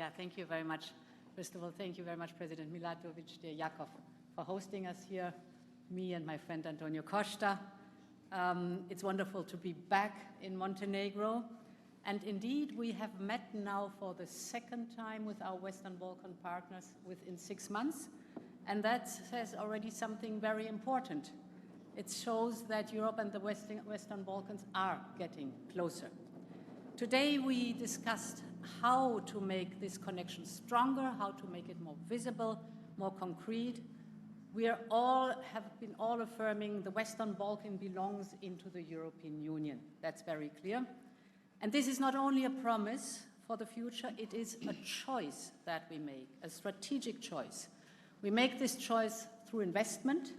Yeah, thank you very much. First of all, thank you very much, President Milatovic, dear Jakov, for hosting us here, me and my friend Antonio Costa. It's wonderful to be back in Montenegro. And indeed, we have met now for the second time with our Western Balkan partners within 6 months. And that says already something very important. It shows that Europe and the Western Balkans are getting closer. Today, we discussed how to make this connection stronger, how to make it more visible, more concrete. We have been all affirming the Western Balkan belongs into the European Union. That's very clear. And this is not only a promise for the future, it is a choice that we make, a strategic choice. We make this choice through investment,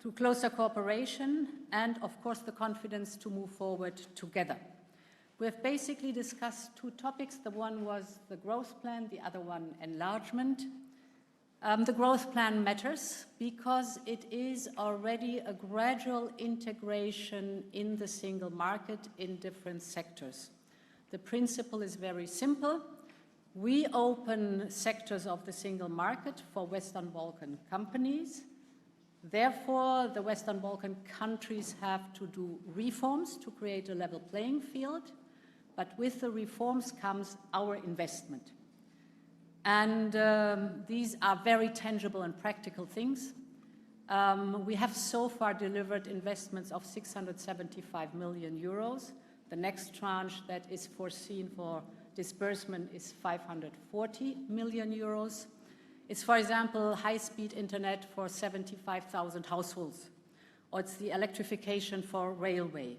through closer cooperation, and of course the confidence to move forward together. We have basically discussed two topics. The one was the growth plan, the other one enlargement. The growth plan matters because it is already a gradual integration in the single market in different sectors. The principle is very simple. We open sectors of the single market for Western Balkan companies. Therefore, the Western Balkan countries have to do reforms to create a level playing field. But with the reforms comes our investment. And these are very tangible and practical things. We have so far delivered investments of 675 million euros. The next tranche that is foreseen for disbursement is 540 million euros. It's, for example, high-speed internet for 75,000 households, or it's the electrification for railway,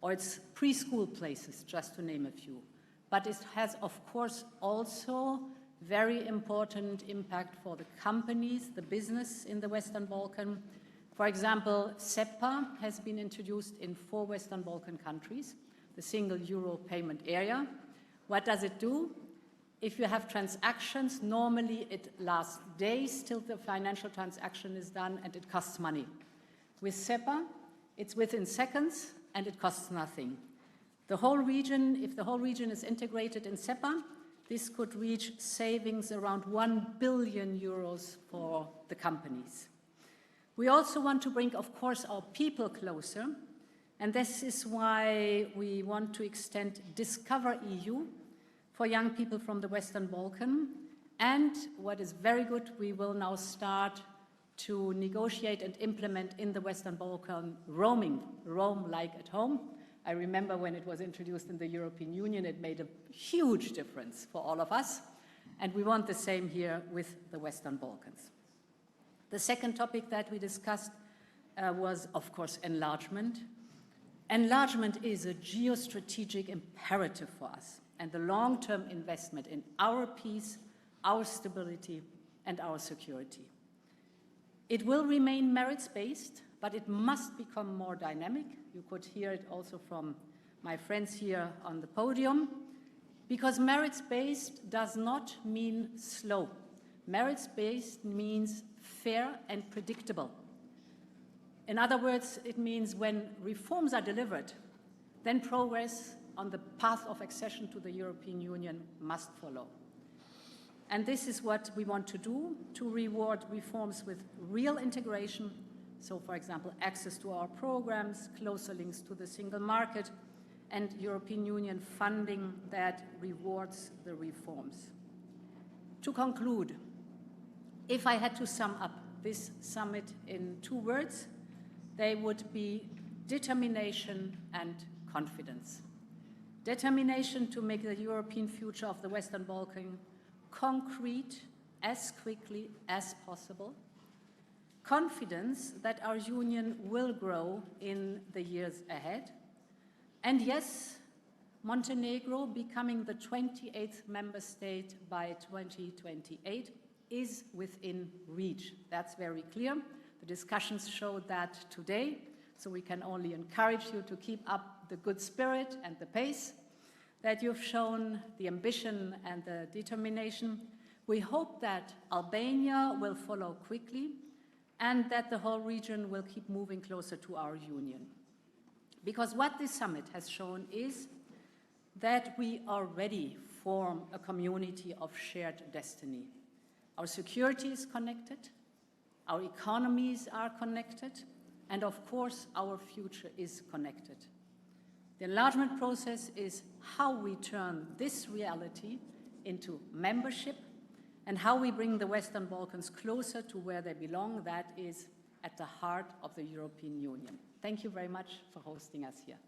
or it's preschool places, just to name a few. But it has, of course, also very important impact for the companies, the business in the Western Balkan. For example, SEPA has been introduced in 4 Western Balkan countries, the single euro payment area. What does it do? If you have transactions, normally it lasts days till the financial transaction is done and it costs money. With SEPA, it's within seconds and it costs nothing. The whole region, if the whole region is integrated in SEPA, this could reach savings around 1 billion euros for the companies. We also want to bring, of course, our people closer, and this is why we want to extend Discover EU for young people from the Western Balkan. And what is very good, we will now start to negotiate and implement in the Western Balkan roaming, roam like at home. I remember when it was introduced in the European Union, it made a huge difference for all of us, and we want the same here with the Western Balkans. The second topic that we discussed was, of course, enlargement. Enlargement is a geostrategic imperative for us, and the long-term investment in our peace, our stability, and our security. It will remain merits-based, but it must become more dynamic. You could hear it also from my friends here on the podium, because merits-based does not mean slow. Merits-based means fair and predictable. In other words, it means when reforms are delivered, then progress on the path of accession to the European Union must follow. And this is what we want to do, to reward reforms with real integration. So, for example, access to our programs, closer links to the single market, and European Union funding that rewards the reforms. To conclude, if I had to sum up this summit in 2 words, they would be determination and confidence. Determination to make the European future of the Western Balkans concrete as quickly as possible. Confidence that our union will grow in the years ahead. And yes, Montenegro becoming the 28th member state by 2028 is within reach. That's very clear. The discussions showed that today, so we can only encourage you to keep up the good spirit and the pace that you've shown, the ambition and the determination. We hope that Albania will follow quickly and that the whole region will keep moving closer to our union. Because what this summit has shown is that we are ready form a community of shared destiny. Our security is connected, our economies are connected, and of course, our future is connected. The enlargement process is how we turn this reality into membership and how we bring the Western Balkans closer to where they belong, that is at the heart of the European Union. Thank you very much for hosting us here.